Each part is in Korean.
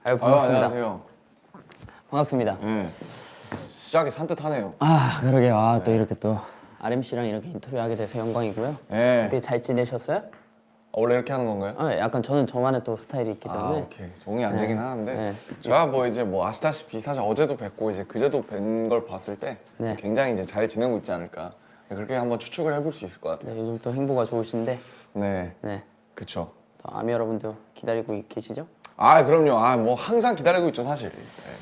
아유, 반갑습니다. 안녕하세요. 반갑습니다. 네. 시작이 산뜻하네요. 아, 그러게요. 아, 또 이렇게 또 RMC랑 이렇게 인터뷰하게 돼서 영광이고요. 네. 어떻게 잘 지내셨어요? 원래 이렇게 하는 건가요? 아, 약간 저는 저만의 또 스타일이 있기 때문에. 오케이. 적응이 안 되긴 하는데 네. 제가 뭐 이제 뭐 아시다시피 사실 어제도 뵙고 이제 그제도 뵌 걸 봤을 때 네. 굉장히 이제 잘 지내고 있지 않을까. 그렇게 한번 추측을 해볼 수 있을 것 같아요. 네, 요즘 또 행보가 좋으신데, 네. 네, 그쵸. 또 아미 여러분도 기다리고 계시죠? 아, 그럼요. 아, 뭐 항상 기다리고 있죠, 사실. 네,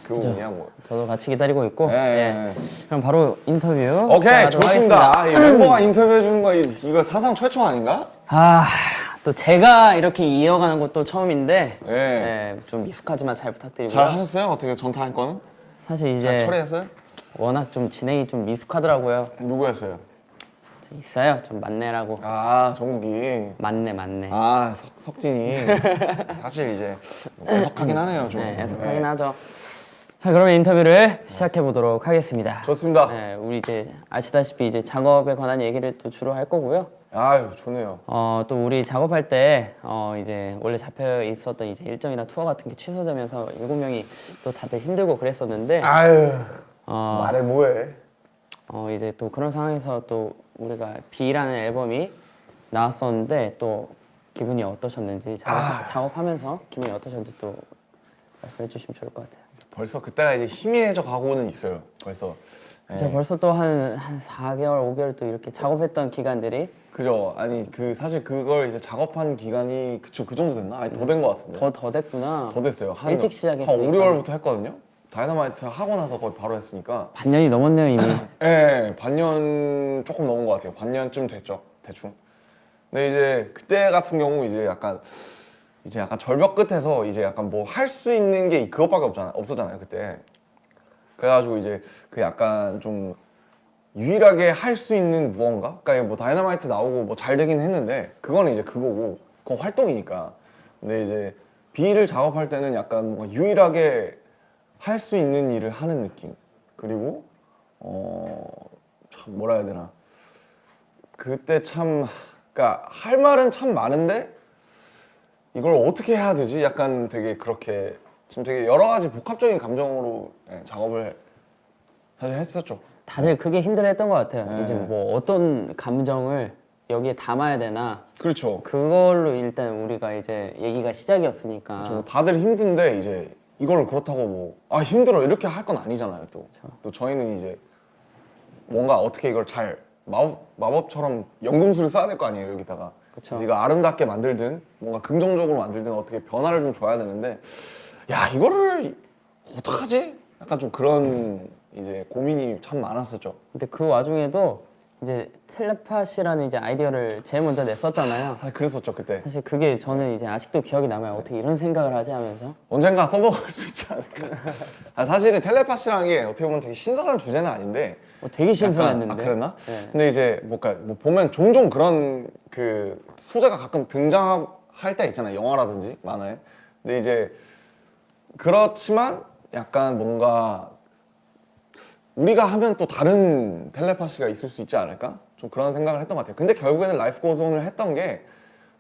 그 부분이야 뭐. 저도 같이 기다리고 있고. 네. 그럼 바로 인터뷰. 오케이, 시작하도록 좋습니다. 하겠습니다. 아, 이 멤버가 인터뷰해 주는 거 이거 사상 최초 아닌가? 아, 또 제가 이렇게 이어가는 것도 처음인데, 네. 네, 좀 미숙하지만 잘 부탁드리고요. 잘 하셨어요? 어떻게 전타할 거는? 사실 잘 이제 처리했어요? 워낙 좀 진행이 좀 미숙하더라고요. 누구였어요? 있어요. 좀 만내라고. 아, 정국이. 만내. 아, 석진이. 사실 이제 애석하긴 하네요, 좀. 네, 애석하긴 하죠. 자, 그러면 인터뷰를 시작해 보도록 하겠습니다. 좋습니다. 네, 우리 이제 아시다시피 이제 작업에 관한 얘기를 또 주로 할 거고요. 아유, 좋네요. 또 우리 작업할 때 이제 원래 잡혀 있었던 이제 일정이나 투어 같은 게 취소되면서 7명이 또 다들 힘들고 그랬었는데 아유, 어, 말해 뭐해. 이제 또 그런 상황에서 또 우리가 B라는 앨범이 나왔었는데 또 기분이 어떠셨는지 작업하면서 기분이 어떠셨는지 또 말씀해 주시면 좋을 것 같아요. 벌써 그때가 이제 희미해져 가고는 있어요. 벌써. 네. 제가 벌써 또 한 4개월, 5개월 또 이렇게 작업했던 기간들이 그죠. 아니, 사실 그걸 이제 작업한 기간이 그 정도 됐나? 아니, 더 된 것 같은데. 더 됐구나. 더 됐어요. 일찍 시작했으니까. 한 5, 6월부터 했거든요. 다이너마이트 하고 나서 거의 바로 했으니까. 반년이 넘었네요 이미. 네, 반년 조금 넘은 것 같아요. 반년쯤 됐죠, 대충. 근데 이제 그때 같은 경우 이제 약간 절벽 끝에서 이제 약간 뭐 할 수 있는 게 그것밖에 없었잖아요, 그때. 그래가지고 이제 그 약간 좀 유일하게 할 수 있는 무언가? 그러니까 뭐 다이너마이트 나오고 뭐 잘 되긴 했는데 그거는 이제 그거고 그건 활동이니까. 근데 이제 B를 작업할 때는 약간 뭔가 유일하게 할 수 있는 일을 하는 느낌. 그리고 참 뭐라 해야 되나. 그때 참 그러니까 할 말은 참 많은데 이걸 어떻게 해야 되지? 약간 되게 그렇게 지금 되게 여러 가지 복합적인 감정으로 작업을 사실 했었죠. 다들 그게 힘들어했던 것 같아요. 네. 이제 뭐 어떤 감정을 여기에 담아야 되나 그렇죠. 그걸로 일단 우리가 이제 얘기가 시작이었으니까. 좀 다들 힘든데 이제 이걸 그렇다고 뭐 힘들어 이렇게 할 건 아니잖아요. 또 저희는 이제 뭔가 어떻게 이걸 잘 마법처럼 연금술을 써야 될 거 아니에요, 여기다가. 그쵸. 그래서 이거 아름답게 만들든 뭔가 긍정적으로 만들든 어떻게 변화를 좀 줘야 되는데 야, 이거를 어떡하지? 약간 좀 그런 이제 고민이 참 많았었죠. 근데 그 와중에도 이제 텔레파시라는 이제 아이디어를 제일 먼저 냈었잖아요. 사실 그랬었죠, 그때. 사실 그게 저는 이제 아직도 기억이 남아요. 어떻게 이런 생각을 하지 하면서. 언젠가 써먹을 수 있지 않을까. 사실은 텔레파시라는 게 어떻게 보면 되게 신선한 주제는 아닌데 되게 신선했는데. 그랬나? 네. 근데 이제 뭐 보면 종종 그런 그 소재가 가끔 등장할 때 있잖아요. 영화라든지 만화에. 근데 이제 그렇지만 약간 뭔가 우리가 하면 또 다른 텔레파시가 있을 수 있지 않을까? 좀 그런 생각을 했던 것 같아요. 근데 결국에는 라이프 고즈 온을 했던 게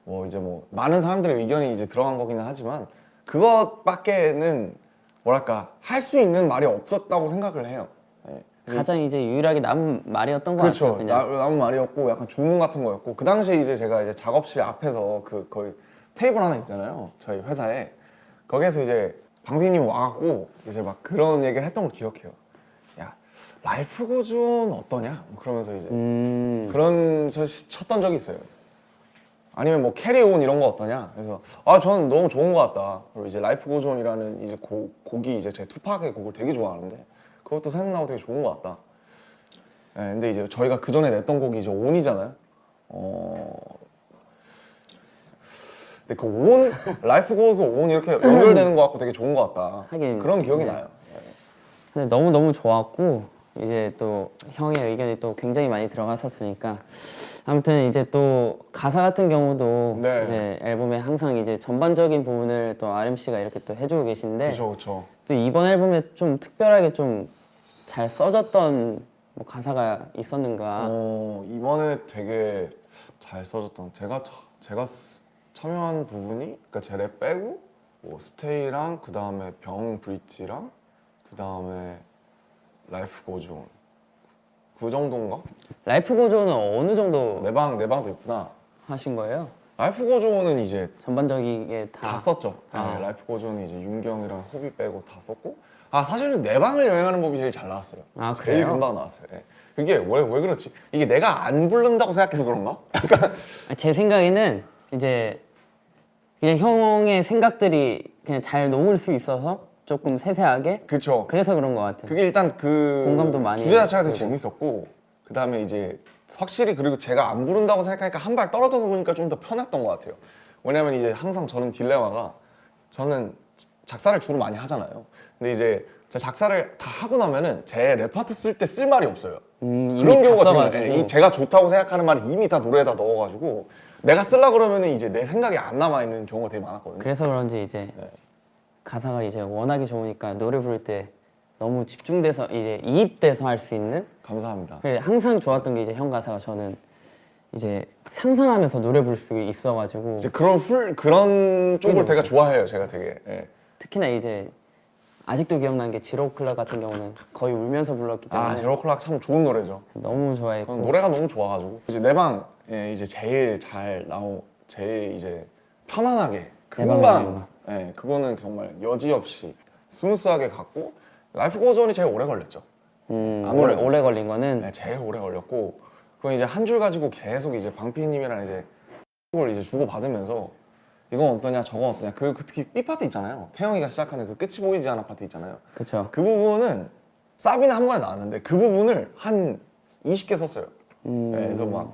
뭐 이제 뭐 많은 사람들의 의견이 이제 들어간 거기는 하지만 그것밖에는 뭐랄까 할 수 있는 말이 없었다고 생각을 해요. 네. 가장 이제 유일하게 남은 말이었던 것 그렇죠. 같아요. 그냥. 남은 말이었고 약간 주문 같은 거였고 그 당시에 이제 제가 이제 작업실 앞에서 그 거의 테이블 하나 있잖아요. 저희 회사에 거기에서 이제 방피님 와갖고 이제 막 그런 얘기를 했던 걸 기억해요. 야, 라이프 고즈 온 어떠냐? 뭐 그러면서 이제 그런 쳤던 적이 있어요. 아니면 뭐 캐리온 이런 거 어떠냐? 그래서 저는 너무 좋은 것 같다. 그리고 이제 라이프 고즈 온이라는 이제 곡이 이제 제 투팍의 곡을 되게 좋아하는데 그것도 생각나고 되게 좋은 것 같다. 네, 근데 이제 저희가 그 전에 냈던 곡이 이제 온이잖아요. 근데 그 온, 라이프 고즈 온 이렇게 연결되는 것 같고 되게 좋은 것 같다. 하긴, 그런 기억이 네. 나요. 근데 너무 좋았고 이제 또 형의 의견이 또 굉장히 많이 들어갔었으니까 아무튼 이제 또 가사 같은 경우도 네. 이제 앨범에 항상 이제 전반적인 부분을 또 RMC가 이렇게 또 해주고 계신데 그렇죠. 또 이번 앨범에 좀 특별하게 좀 잘 써졌던 뭐 가사가 있었는가? 이번에 되게 잘 써졌던 제가 참여한 부분이 그러니까 제 랩 빼고 뭐 스테이랑 그 다음에 병 브릿지랑 그 다음에 라이프 고존 그 정도인가? 라이프 고조는 어느 정도 내 방도 있구나. 하신 거예요? 라이프 고존은 이제 전반적이게 다 다. 썼죠. 아. 네, 라이프 고존은 이제 윤경이랑 호비 빼고 다 썼고. 아 사실은 내 방을 여행하는 법이 제일 잘 나왔어요. 아, 제일 그래요? 금방 나왔어요. 예. 그게 왜 그렇지? 이게 내가 안 부른다고 생각해서 그런가? 제 생각에는 이제 그냥 형의 생각들이 그냥 잘 녹을 수 있어서 조금 세세하게 그쵸. 그래서 그런 것 같아요. 그게 일단 그 공감도 많이 주제 자체가 되게 되고. 재밌었고 그 다음에 이제 확실히 그리고 제가 안 부른다고 생각하니까 한 발 떨어져서 보니까 좀 더 편했던 것 같아요. 왜냐면 이제 항상 저는 딜레마가 저는 작사를 주로 많이 하잖아요. 근데 이제 제가 작사를 다 하고 나면은 제 레파트 쓸 때 쓸 말이 없어요. 이미 그런 다 경우가 써가지고. 되게 많아요. 제가 좋다고 생각하는 말을 이미 다 노래에다 넣어가지고 내가 쓰려 그러면은 이제 내 생각이 안 남아 있는 경우가 되게 많았거든요. 그래서 그런지 이제 네. 가사가 이제 워낙에 좋으니까 노래 부를 때 너무 집중돼서 이제 이입돼서 할 수 있는. 감사합니다. 그래, 항상 좋았던 게 이제 형 가사가 저는 이제 상상하면서 노래 부를 수 있어가지고 이제 그런 쪽을 그죠. 되게 좋아해요. 제가 되게. 예. 특히나 이제 아직도 기억나는 게 지로클럽 같은 경우는 거의 울면서 불렀기 때문에 아 제로클락 참 좋은 노래죠. 너무 좋아했고. 노래가 너무 좋아가지고 이제 내 방에 이제 제일 잘 제일 이제 편안하게 내 방에 금방 그거는 정말 여지없이 스무스하게 갔고 라이프 고존이 제일 오래 걸렸죠. 아무래도. 오래 걸린 거는 네, 제일 오래 걸렸고 그건 이제 한 줄 가지고 계속 이제 방피님이랑 이제 을 이제 주고 받으면서 이건 어떠냐 저건 어떠냐 그 특히 B 파트 있잖아요. 태영이가 시작하는 그 끝이 보이지 않아 파트 있잖아요. 그쵸. 그 부분은 사비는 한 번에 나왔는데 그 부분을 한 20개 썼어요. 네, 그래서 막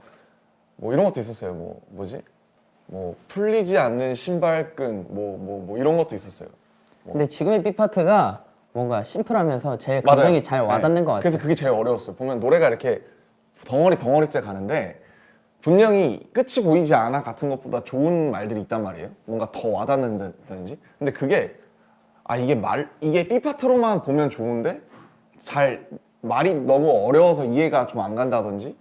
뭐 이런 것도 있었어요. 뭐 풀리지 않는 신발끈 뭐 이런 것도 있었어요. 근데 지금의 B 파트가 뭔가 심플하면서 제일 감정이 맞아요. 잘 와닿는 네. 것 같아요. 그래서 그게 제일 어려웠어요. 보면 노래가 이렇게 덩어리째 가는데 분명히 끝이 보이지 않아 같은 것보다 좋은 말들이 있단 말이에요. 뭔가 더 와닿는다든지. 근데 그게 이게 B 파트로만 보면 좋은데 잘 말이 너무 어려워서 이해가 좀 안 간다든지.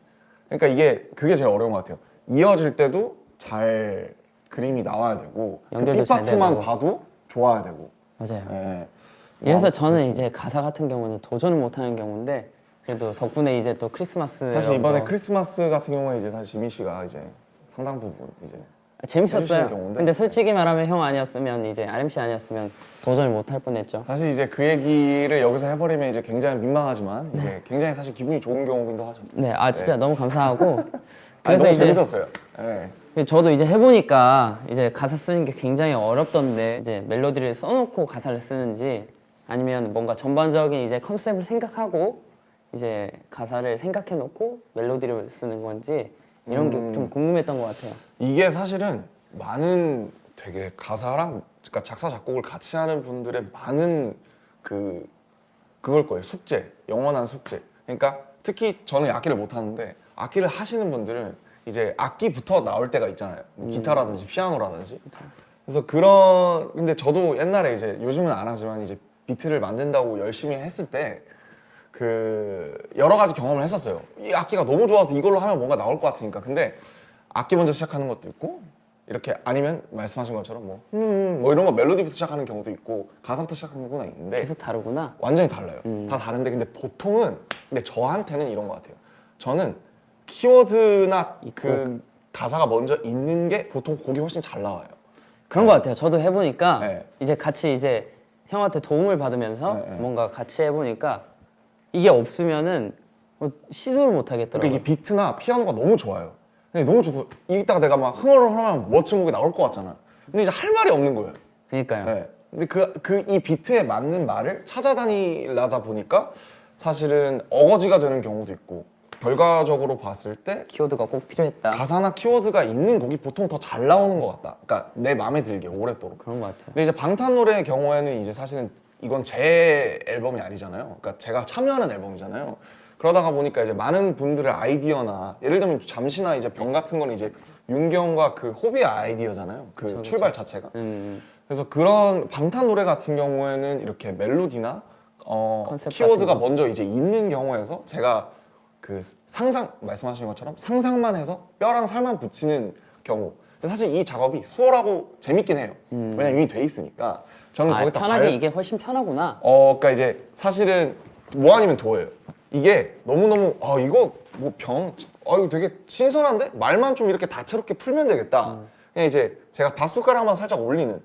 그러니까 그게 제일 어려운 것 같아요. 이어질 때도 잘 그림이 나와야 되고 그 연결도 B 잘 파트만 되고. 봐도 좋아야 되고. 맞아요. 예. 그래서 저는 이제 가사 같은 경우는 도전을 못하는 경우인데 그래도 덕분에 이제 또 크리스마스 사실 이번에 여러분도 크리스마스 같은 경우에 이제 사실 지민 씨가 이제 상당 부분 이제 해주시는 재밌었어요. 경우인데. 근데 솔직히 말하면 형 아니었으면 이제 RMC 아니었으면 도전을 못할 뻔했죠. 사실 이제 그 얘기를 여기서 해버리면 이제 굉장히 민망하지만 이제 굉장히 사실 기분이 좋은 경우기도 하죠. 네, 진짜 너무 감사하고 아니, 그래서 너무 이제 재밌었어요. 예. 저도 이제 해보니까 이제 가사 쓰는 게 굉장히 어렵던데 이제 멜로디를 써놓고 가사를 쓰는지 아니면 뭔가 전반적인 이제 컨셉을 생각하고 이제 가사를 생각해놓고 멜로디를 쓰는 건지 이런 게 좀 궁금했던 것 같아요. 이게 사실은 많은 되게 가사랑 그러니까 작사 작곡을 같이 하는 분들의 많은 그걸 거예요. 숙제, 영원한 숙제. 그러니까 특히 저는 악기를 못 하는데 악기를 하시는 분들은 이제 악기부터 나올 때가 있잖아요. 뭐 기타라든지 피아노라든지. 그래서 근데 저도 옛날에 이제 요즘은 안 하지만 이제 비트를 만든다고 열심히 했을 때 여러 가지 경험을 했었어요. 이 악기가 너무 좋아서 이걸로 하면 뭔가 나올 것 같으니까. 근데 악기 먼저 시작하는 것도 있고 이렇게 아니면 말씀하신 것처럼 뭐 이런 거 멜로디부터 시작하는 경우도 있고 가사부터 시작하는 경우가 있는데 계속 다르구나. 완전히 달라요. 다 다른데 근데 보통은 근데 저한테는 이런 것 같아요. 저는 키워드나 그 가사가 먼저 있는 게 보통 곡이 훨씬 잘 나와요. 그런 것 같아요. 저도 해보니까 네. 이제 같이 이제 형한테 도움을 받으면서 네, 네. 뭔가 같이 해보니까 이게 없으면은 시도를 못 하겠더라고요. 그러니까 이게 비트나 피아노가 너무 좋아요. 근데 너무 좋아서 이따가 내가 막 흥얼을 하면 멋진 곡이 나올 것 같잖아. 근데 이제 할 말이 없는 거예요. 그러니까요. 네. 근데 이 비트에 맞는 말을 찾아다니려다 보니까 사실은 어거지가 되는 경우도 있고 결과적으로 봤을 때 키워드가 꼭 필요했다. 가사나 키워드가 있는 곡이 보통 더 잘 나오는 것 같다. 그러니까 내 마음에 들게 오랫도록. 그런 것 같아요. 근데 이제 방탄 노래의 경우에는 이제 사실은 이건 제 앨범이 아니잖아요. 그러니까 제가 참여하는 앨범이잖아요. 그러다가 보니까 이제 많은 분들의 아이디어나 예를 들면 잠시나 이제 병 같은 거는 이제 윤경과 그 호비의 아이디어잖아요. 그 출발 자체가. 그래서 그런 방탄 노래 같은 경우에는 이렇게 멜로디나 컨셉 키워드가 같은 거. 먼저 이제 있는 경우에서 제가 말씀하신 것처럼 상상만 해서 뼈랑 살만 붙이는 경우. 근데 사실 이 작업이 수월하고 재밌긴 해요. 왜냐면 이미 돼 있으니까. 저는 거기다 편하게 이게 훨씬 편하구나. 그러니까 이제 사실은 뭐 아니면 도예요. 이게 너무너무 이거 뭐 이거 되게 신선한데? 말만 좀 이렇게 다채롭게 풀면 되겠다. 그냥 이제 제가 밥숟가락만 살짝 올리는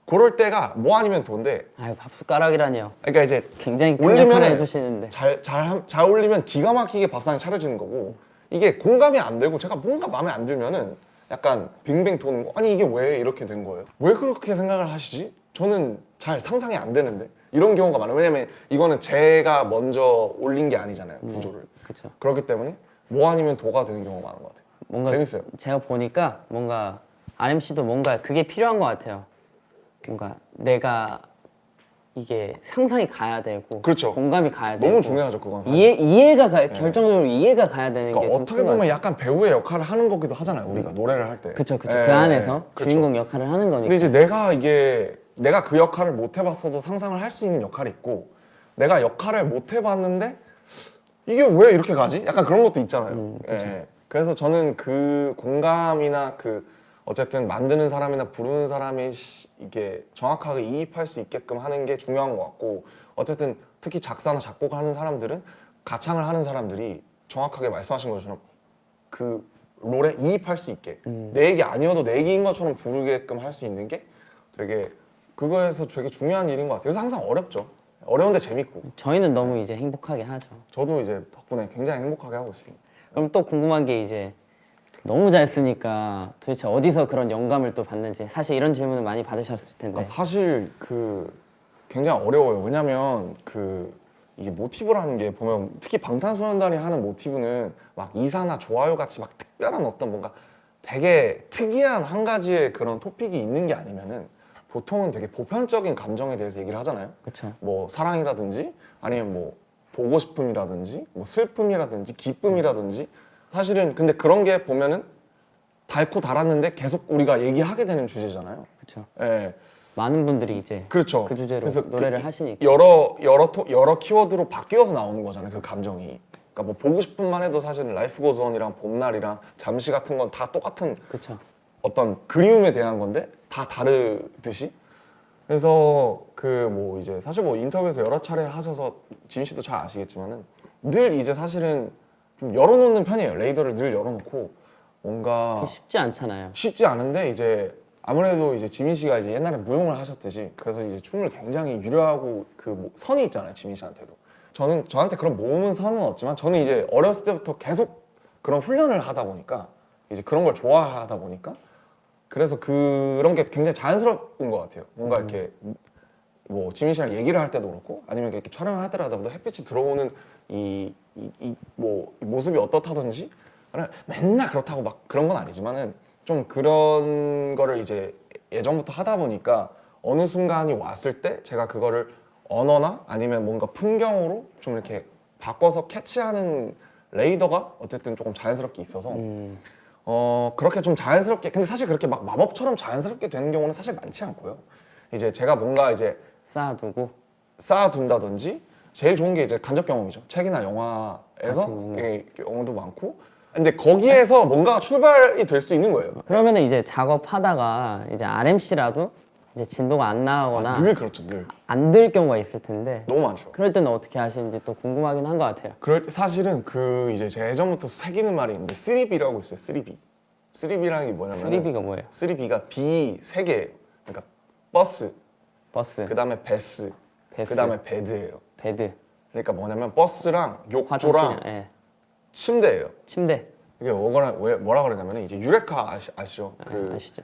그럴 때가 뭐 아니면 도인데 아유 밥숟가락이라니요. 그러니까 이제 굉장히 큰 역할을 해주시는데 잘 올리면 기가 막히게 밥상이 차려지는 거고 이게 공감이 안 되고 제가 뭔가 마음에 안 들면은 약간 빙빙 도는 거 아니 이게 왜 이렇게 된 거예요? 왜 그렇게 생각을 하시지? 저는 잘 상상이 안 되는데 이런 경우가 많아요. 왜냐면 이거는 제가 먼저 올린 게 아니잖아요 구조를. 그렇죠. 그렇기 때문에 뭐 아니면 도가 되는 경우가 많은 것 같아요. 뭔가 재밌어요. 제가 보니까 뭔가 RMC도 뭔가 그게 필요한 것 같아요. 뭔가 내가 이게 상상이 가야 되고 그렇죠. 공감이 가야 되고 너무 중요하죠 그건 사실. 이해가 결정적으로 이해가 가야 되는 그러니까 게 어떻게 보면 약간 배우의 역할을 하는 거기도 하잖아요 우리가 노래를 할 때. 그쵸 예, 그 안에서 그렇죠. 주인공 역할을 하는 거니까. 근데 이제 내가 그 역할을 못 해봤어도 상상을 할 수 있는 역할이 있고 내가 역할을 못 해봤는데 이게 왜 이렇게 가지? 약간 그런 것도 있잖아요. 예. 그래서 저는 그 공감이나 그 어쨌든 만드는 사람이나 부르는 사람이 이게 정확하게 이입할 수 있게끔 하는 게 중요한 것 같고 어쨌든 특히 작사나 작곡을 하는 사람들은 가창을 하는 사람들이 정확하게 말씀하신 것처럼 그 롤에 이입할 수 있게 내 얘기 아니어도 내 얘기인 것처럼 부르게끔 할 수 있는 게 되게 그거에서 되게 중요한 일인 것 같아요. 그래서 항상 어렵죠. 어려운데 재밌고 저희는 너무 이제 행복하게 하죠. 저도 이제 덕분에 굉장히 행복하게 하고 있습니다. 그럼 또 궁금한 게 이제 너무 잘 쓰니까 도대체 어디서 그런 영감을 또 받는지 사실 이런 질문을 많이 받으셨을 텐데. 그러니까 사실 굉장히 어려워요. 왜냐면 이게 모티브라는 게 보면 특히 방탄소년단이 하는 모티브는 막 이사나 좋아요 같이 막 특별한 어떤 뭔가 되게 특이한 한 가지의 그런 토픽이 있는 게 아니면은 보통은 되게 보편적인 감정에 대해서 얘기를 하잖아요. 그렇죠. 뭐 사랑이라든지 아니면 뭐 보고 싶음이라든지 뭐 슬픔이라든지 기쁨이라든지 사실은 근데 그런 게 보면은 닳고 달았는데 계속 우리가 얘기하게 되는 주제잖아요. 그렇죠. 예. 많은 분들이 이제 그렇죠. 그 주제로 그래서 노래를 하시니까. 여러 키워드로 바뀌어서 나오는 거잖아요. 그 감정이. 그러니까 뭐 보고 싶은만 해도 사실은 라이프 고즈 온이랑 봄날이랑 잠시 같은 건 다 똑같은 그렇죠. 어떤 그리움에 대한 건데 다 다르듯이. 그래서 뭐 이제 사실 뭐 인터뷰에서 여러 차례 하셔서 지민 씨도 잘 아시겠지만은 늘 이제 사실은 좀 열어놓는 편이에요. 레이더를 늘 열어놓고 뭔가 쉽지 않잖아요. 쉽지 않은데 이제 아무래도 이제 지민 씨가 이제 옛날에 무용을 하셨듯이 그래서 이제 춤을 굉장히 유려하고 선이 있잖아요. 지민 씨한테도. 저한테 그런 모으는 선은 없지만 저는 이제 어렸을 때부터 계속 그런 훈련을 하다 보니까 이제 그런 걸 좋아하다 보니까 그래서 그런 게 굉장히 자연스러운 것 같아요. 뭔가 이렇게 뭐 지민 씨랑 얘기를 할 때도 그렇고 아니면 이렇게 촬영을 하더라도 햇빛이 들어오는 이 모습이 어떻다든지 맨날 그렇다고 막 그런 건 아니지만은 좀 그런 거를 이제 예전부터 하다 보니까 어느 순간이 왔을 때 제가 그거를 언어나 아니면 뭔가 풍경으로 좀 이렇게 바꿔서 캐치하는 레이더가 어쨌든 조금 자연스럽게 있어서 그렇게 좀 자연스럽게 근데 사실 그렇게 막 마법처럼 자연스럽게 되는 경우는 사실 많지 않고요. 이제 제가 뭔가 이제 쌓아둔다든지 제일 좋은 게 이제 간접 경험이죠. 책이나 영화에서 영어도 많고 근데 거기에서 뭔가 출발이 될 수도 있는 거예요. 그러면은 이제 작업하다가 이제 RMC라도 이제 진도가 안 나가거나 늘 그렇죠, 늘. 안 될 경우가 있을 텐데 너무 많죠. 그럴 때는 어떻게 하시는지 또 궁금하긴 한 것 같아요. 그럴 때 사실은 이제 제가 예전부터 새기는 말이 있는데 3B라고 있어요. 3B. 3B라는 게 뭐냐면 3B가 뭐예요? 3B가 B 3개예요. 그러니까 버스, 그다음에 베스, 그다음에 베드예요. 베드. 그러니까 뭐냐면 버스랑 욕조랑 화장실, 예. 침대예요. 침대. 이게 뭐라 그러냐면 이제 유레카 아시죠? 아시죠?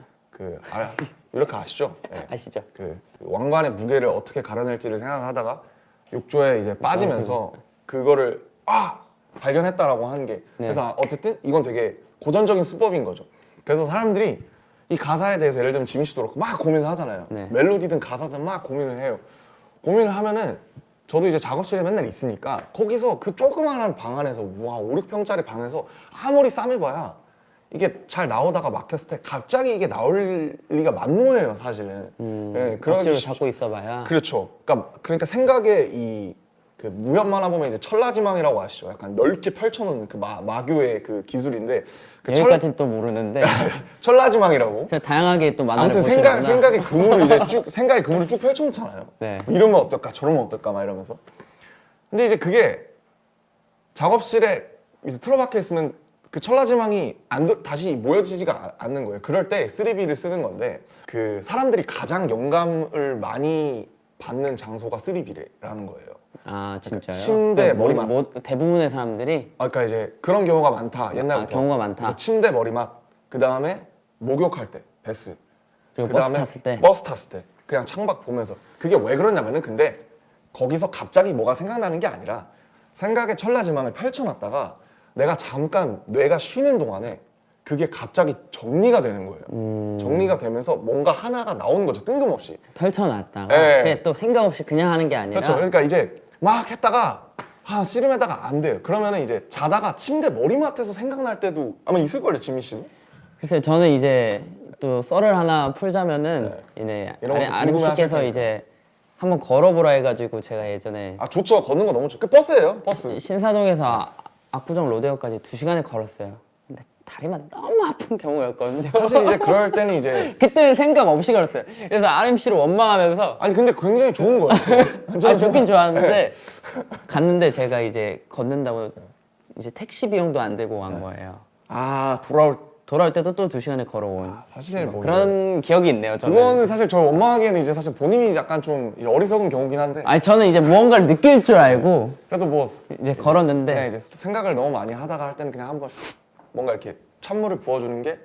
유레카 아시죠? 네. 아시죠? 그 왕관의 무게를 어떻게 갈아낼지를 생각하다가 욕조에 이제 빠지면서 그거를 발견했다라고 하는 게 그래서 어쨌든 이건 되게 고전적인 수법인 거죠. 그래서 사람들이 이 가사에 대해서 예를 들면 지민 씨도 그렇고 막 고민을 하잖아요. 멜로디든 가사든 막 고민을 해요. 고민을 하면은 저도 이제 작업실에 맨날 있으니까 거기서 그 조그마한 방 안에서 5, 6평짜리 방에서 아무리 싸매봐야 이게 잘 나오다가 막혔을 때 갑자기 이게 나올 리가 만무해요 사실은. 억지로 잡고 있어봐야. 그렇죠. 그러니까 생각의 그 무협 만화 보면 이제 천라지망이라고 아시죠? 약간 넓게 펼쳐놓는 그 마교의 그 기술인데 그 여기까지는 또 모르는데 천라지망이라고. 진짜 다양하게 또 만화를 아무튼 보시는구나. 생각의 그물을 이제 쭉 생각의 그물을 쭉 펼쳐놓잖아요. 네. 이러면 어떨까, 저러면 어떨까 막 이러면서. 근데 이제 그게 작업실에 이제 틀어박혀 있으면 그 천라지망이 다시 모여지지가 않는 거예요. 그럴 때 3B를 쓰는 건데 그 사람들이 가장 영감을 많이 받는 장소가 3B라는 거예요. 아 진짜요? 침대, 뭐, 머리맡. 뭐, 대부분의 사람들이 그러니까 이제 그런 경우가 많다 옛날부터. 경우가 많다. 그래서 침대, 머리맡, 그 다음에 목욕할 때 베스, 그리고 그다음에 버스 탔을 때 그냥 창밖 보면서. 그게 왜 그러냐면은 근데 거기서 갑자기 뭐가 생각나는 게 아니라 생각의 천라지망을 펼쳐놨다가 내가 잠깐 뇌가 쉬는 동안에 그게 갑자기 정리가 되는 거예요. 정리가 되면서 뭔가 하나가 나오는 거죠, 뜬금없이. 펼쳐놨다가 네. 그게 또 생각 없이 그냥 하는 게 아니라 그렇죠. 그러니까 이제 막 했다가 씨름하다가 안 돼요. 그러면은 이제 자다가 침대 머리맡에서 생각날 때도 아마 있을걸요, 지민 씨는? 글쎄 저는 이제 또 썰을 하나 풀자면은 이런 이제 것도 아름 궁금해하실 씨께서 테니까. 이제 한번 걸어보라 해가지고 제가 예전에 아 좋죠. 걷는 거 너무 좋죠. 그 버스예요, 버스. 신사동에서 압구정 로데오까지 2시간을 걸었어요. 근데 다리만 너무 아픈 경우였거든요. 사실 이제 그럴 때는 이제 그때는 생각 없이 걸었어요. 그래서 RMC를 원망하면서 아니 근데 굉장히 좋은 거예요. 아 좋긴 좋았는데 갔는데 제가 이제 걷는다고 이제 택시 비용도 안 들고 간 거예요. 아 돌아올 때도 또 2시간을 걸어온 사실 뭐 그런 기억이 있네요. 저는. 그거는 사실 저 원망하기에는 이제 사실 본인이 약간 좀 어리석은 경우긴 한데 아니 저는 이제 무언가를 느낄 줄 알고 그래도 뭐 이제 걸었는데 그냥 이제 생각을 너무 많이 하다가 할 때는 그냥 한번 뭔가 이렇게 찬물을 부어주는 게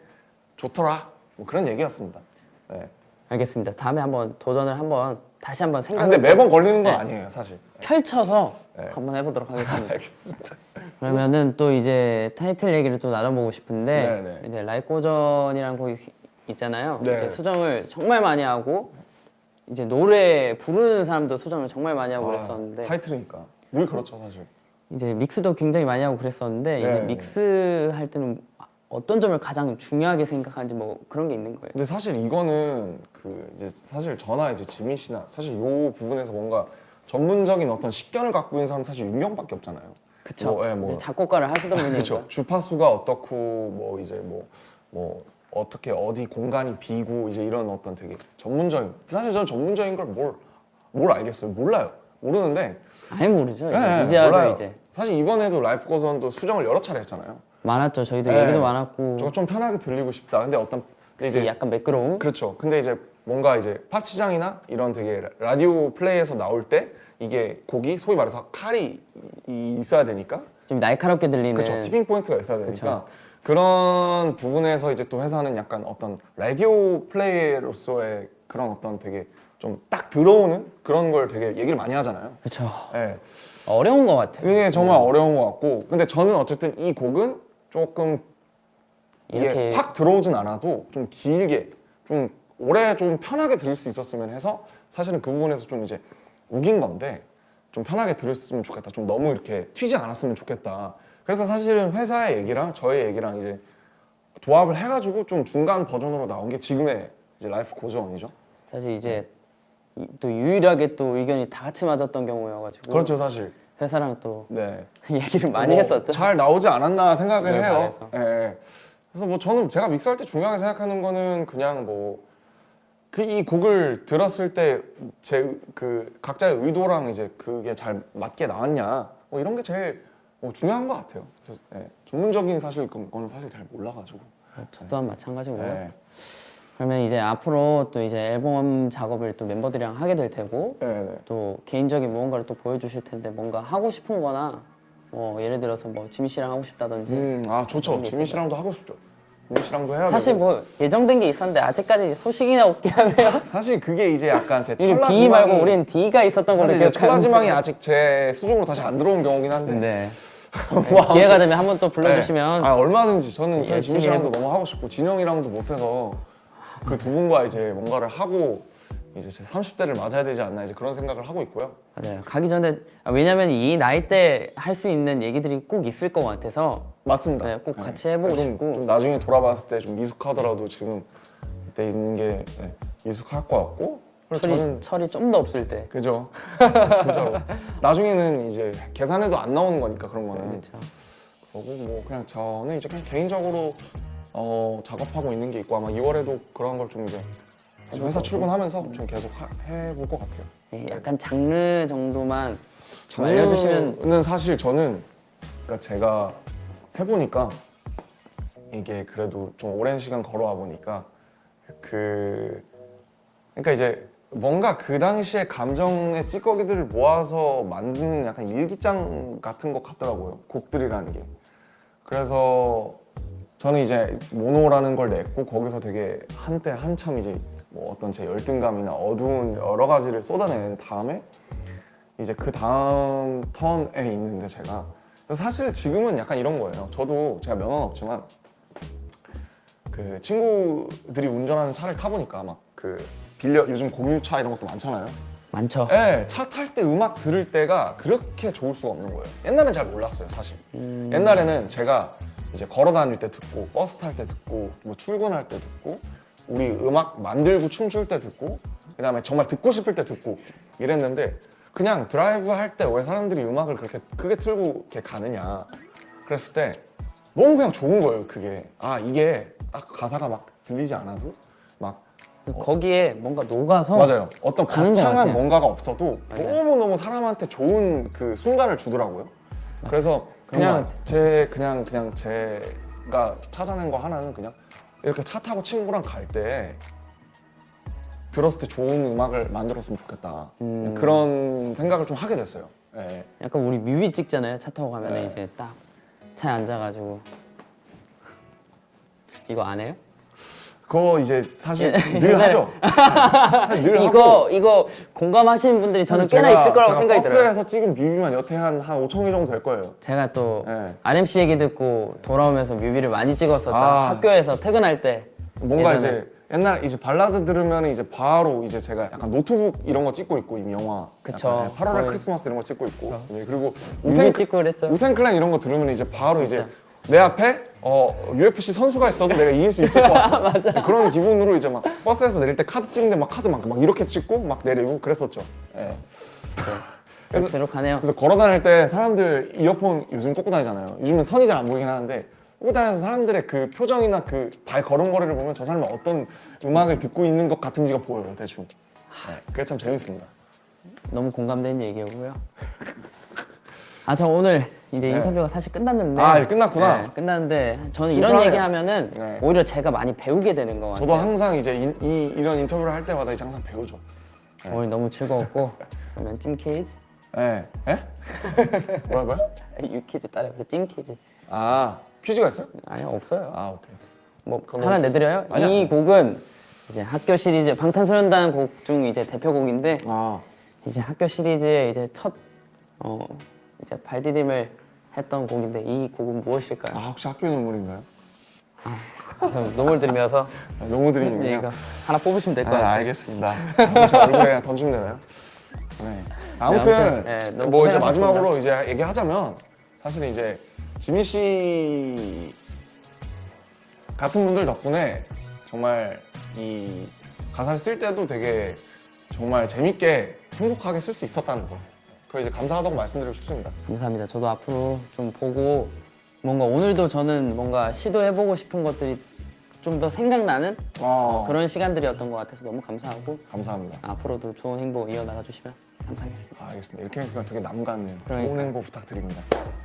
좋더라, 뭐 그런 얘기였습니다. 네. 알겠습니다. 다음에 한번 도전을 한번 다시 한번 아, 생각을 근데 매번 걸리는 건 네. 아니에요, 사실. 펼쳐서 네. 한번 해보도록 하겠습니다. 알겠습니다. 그러면은 또 이제 타이틀 얘기를 또 나눠보고 싶은데 네네. 이제 라이꼬전이라는 곡이 있잖아요. 네. 이제 수정을 정말 많이 하고 이제 노래 부르는 사람도 수정을 정말 많이 하고 그랬었는데 타이틀이니까 늘 그렇죠, 사실. 이제 믹스도 굉장히 많이 하고 그랬었는데 이제 네. 믹스 할 때는 어떤 점을 가장 중요하게 생각하는지 뭐 그런 게 있는 거예요. 근데 사실 이거는 그 이제 사실 저나 이제 지민 씨나 사실 요 부분에서 뭔가 전문적인 어떤 식견을 갖고 있는 사람 사실 윤경밖에 없잖아요. 그쵸. 뭐, 예, 뭐. 이제 작곡가를 하시던 분이니까. 그렇죠. 주파수가 어떻고 뭐 이제 뭐 어떻게 어디 공간이 비고 이제 이런 어떤 되게 전문적인, 사실 저는 전문적인 걸 뭘 알겠어요. 몰라요. 모르는데 아예 모르죠. 예, 이제 하죠 몰라요. 이제. 사실 이번에도 라이프 고전도 수정을 여러 차례 했잖아요. 많았죠. 저희도 예. 얘기도 많았고. 저거 좀 편하게 들리고 싶다. 근데 어떤 이제 약간 매끄러움. 그렇죠. 근데 이제 뭔가 이제 팝시장이나 이런 되게 라디오 플레이에서 나올 때 이게 곡이 소위 말해서 칼이 있어야 되니까, 좀 날카롭게 들리는. 그렇죠. 티핑 포인트가 있어야 되니까 그쵸. 그런 부분에서 이제 또 회사는 약간 어떤 라디오 플레이로서의 그런 어떤 되게 좀 딱 들어오는 그런 걸 되게 얘기를 많이 하잖아요. 그렇죠. 예. 어려운 것 같아요. 이게 정말 어려운 것 같고, 근데 저는 어쨌든 이 곡은 조금 이게 이렇게 확 들어오진 않아도 좀 길게 좀 오래 좀 편하게 들을 수 있었으면 해서 사실은 그 부분에서 좀 이제 우긴 건데 좀 편하게 들었으면 좋겠다. 좀 너무 이렇게 튀지 않았으면 좋겠다. 그래서 사실은 회사의 얘기랑 저의 얘기랑 이제 도합을 해가지고 좀 중간 버전으로 나온 게 지금의 이제 라이프 고전이죠. 사실 이제 또 유일하게 또 의견이 다 같이 맞았던 경우여가지고. 그렇죠, 사실. 회사랑 또 네. 얘기를 많이 뭐 했었죠. 잘 나오지 않았나 생각을 네, 해요. 잘해서. 예, 예. 그래서 뭐 저는 제가 믹스할 때 중요하게 생각하는 거는 그냥 뭐 그 이 곡을 들었을 때 제 그 각자의 의도랑 이제 그게 잘 맞게 나왔냐 뭐 이런 게 제일 뭐 중요한 것 같아요. 그래서 예, 전문적인 사실 그거는 사실 잘 몰라가지고. 저 또한 마찬가지고요. 예. 그러면 이제 앞으로 또 이제 앨범 작업을 또 멤버들이랑 하게 될 테고 예, 네. 또 개인적인 무언가를 또 보여주실 텐데 뭔가 하고 싶은 거나 뭐 예를 들어서 뭐 지민 씨랑 하고 싶다든지 아 좋죠. 그런 게 지민 씨랑도 하고 싶죠. 지민 씨랑도 해야 사실 되고. 뭐 예정된 게 있었는데 아직까지 소식이나 없긴 하네요. 사실 그게 이제 약간 제 우리 B 천라지망이 말고 우린 D가 있었던 걸로 사실 이제 기억하는데 천라지망이 아직 제 수중으로 다시 안 들어온 경우긴 한데. 네. 기회가 되면 한번 또 불러주시면 네. 아 얼마든지 저는 사실 열심히 지민 씨랑도 해볼게요. 너무 하고 싶고 진영이랑도 못해서 그 두 분과 이제 뭔가를 하고 이제 제 30대를 맞아야 되지 않나 이제 그런 생각을 하고 있고요. 맞아요. 가기 전에 왜냐면 이 나이 때 할 수 있는 얘기들이 꼭 있을 것 같아서 맞습니다. 네, 꼭 같이 해보고 좀, 싶고. 좀 나중에 돌아봤을 때 좀 미숙하더라도 지금 이때 있는 게 미숙할 것 같고, 저는 철이 좀 더 없을 때. 그죠. 진짜로. 나중에는 이제 계산해도 안 나오는 거니까 그런 거는. 그렇죠. 그리고 뭐 그냥 저는 이제 그냥 개인적으로 작업하고 있는 게 있고 아마 2월에도 그런 걸 좀 이제 회사 출근하면서 좀 계속 해볼 것 같아요. 예, 약간 장르 정도만 좀 알려주시면. 장르는 사실 저는 그러니까 제가 해보니까 이게 그래도 좀 오랜 시간 걸어와 보니까 그러니까 이제 뭔가 그 당시의 감정의 찌꺼기들을 모아서 만드는 약간 일기장 같은 것 같더라고요. 곡들이라는 게. 그래서 저는 이제 모노라는 걸 냈고 거기서 되게 한때 한참 이제 뭐 어떤 제 열등감이나 어두운 여러 가지를 쏟아낸 다음에 이제 그 다음 턴에 있는데 제가 그래서 사실 지금은 약간 이런 거예요. 저도 제가 면허는 없지만 그 친구들이 운전하는 차를 타보니까 막 그 빌려 요즘 공유차 이런 것도 많잖아요. 많죠. 네, 차 탈 때 음악 들을 때가 그렇게 좋을 수가 없는 거예요. 옛날엔 잘 몰랐어요, 사실. 옛날에는 제가 이제 걸어 다닐 때 듣고, 버스 탈 때 듣고, 뭐 출근할 때 듣고, 우리 음악 만들고 춤출 때 듣고, 그다음에 정말 듣고 싶을 때 듣고 이랬는데 그냥 드라이브 할 때 왜 사람들이 음악을 그렇게 크게 틀고 이렇게 가느냐 그랬을 때 너무 그냥 좋은 거예요, 그게. 아, 이게 딱 가사가 막 들리지 않아도 막 거기에 뭔가 녹아서. 맞아요. 어떤 가는 것 거창한 같아요. 뭔가가 없어도 맞아요. 너무너무 사람한테 좋은 그 순간을 주더라고요. 그래서 그런 것 그냥 제가 찾아낸 거 하나는 그냥 이렇게 차 타고 친구랑 갈 때 들었을 때 좋은 음악을 만들었으면 좋겠다. 그런 생각을 좀 하게 됐어요. 예. 약간 우리 뮤비 찍잖아요. 차 타고 가면 네. 이제 딱 차에 앉아가지고 이거 안 해요? 그거 이제 사실 늘 옛날에- 하죠. 늘 하고. 이거 공감하시는 분들이 저는 사실 꽤나 있을 거라고 제가 생각이 들어요. 버스에서 찍은 뮤비만 여태 한 5천 개 정도 될 거예요. 제가 또 네. RMC 얘기 듣고 돌아오면서 뮤비를 많이 찍었었죠. 아. 학교에서 퇴근할 때. 뭔가 예전에. 이제 옛날 이제 발라드 들으면 이제 바로 이제 제가 약간 노트북 이런 거 찍고 있고 이미 영화. 그쵸. 약간 8월의 거의. 크리스마스 이런 거 찍고 있고. 예, 그리고 뮤비 찍고 그랬죠. 우텐클랜 이런 거 들으면 이제 바로 진짜. 이제 내 앞에 UFC 선수가 있어도 내가 이길 수 있을 것 같아. 맞아. 그런 기분으로 이제 막 버스에서 내릴 때 카드 찍는데 막 카드 막 이렇게 찍고 막 내리고 그랬었죠. 예. 그래서- 로 가네요. 그래서 걸어 다닐 때 사람들 이어폰 요즘 꽂고 다니잖아요. 요즘은 선이 잘 안 보이긴 하는데 꽂고 다니면서 사람들의 그 표정이나 그 발 걸음걸이를 보면 저 사람은 어떤 음악을 듣고 있는 것 같은지가 보여요, 대충. 네, 그게 참 재밌습니다. 너무 공감되는 얘기고요. 아, 저 오늘 이제 네. 인터뷰가 사실 끝났는데. 아, 이제 끝났구나. 네, 끝났는데 저는 이런 심플하네요. 얘기하면은 네. 오히려 제가 많이 배우게 되는 것 같아요. 저도 항상 이제 이런 인터뷰를 할 때마다 이제 항상 배우죠. 오늘 너무 즐거웠고 그러면 찜퀴즈? 예? 예? 뭐라고요? 유퀴즈 따라해서 찜퀴즈. 아, 퀴즈가 있어요? 아니요, 없어요. 아, 오케이. 뭐 그럼 하나 내드려요? 아니야. 이 곡은 이제 학교 시리즈 방탄소년단 곡 중 이제 대표곡인데 아, 이제 학교 시리즈의 이제 첫 이제 발디딤을 했던 곡인데 이 곡은 무엇일까요? 혹시 학교의 눈물인가요? 그럼 노을 들으면서 너무 드리는군요. 이거 하나 뽑으시면 될 것 같아요. 알겠습니다. 제 얼굴에 그냥 던지면 되나요? 네. 아무튼 아무튼, 네, 너무 뭐 이제 고생하셨습니다. 마지막으로 이제 얘기하자면 사실 이제 지민 씨 같은 분들 덕분에 정말 이 가사를 쓸 때도 되게 정말 재밌게 행복하게 쓸 수 있었다는 거. 그거 이제 감사하다고 말씀드리고 싶습니다. 감사합니다. 저도 앞으로 좀 보고 뭔가 오늘도 저는 뭔가 시도해보고 싶은 것들이 좀 더 생각나는 그런 시간들이었던 것 같아서 너무 감사하고 감사합니다. 앞으로도 좋은 행복 이어나가 주시면 감사하겠습니다. 알겠습니다. 이렇게 하니까 되게 남 같네요. 그러니까. 좋은 행복 부탁드립니다.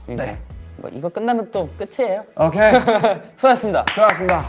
그러니까 뭐 이거 끝나면 또 끝이에요. 오케이. 수고하셨습니다. 수고하셨습니다.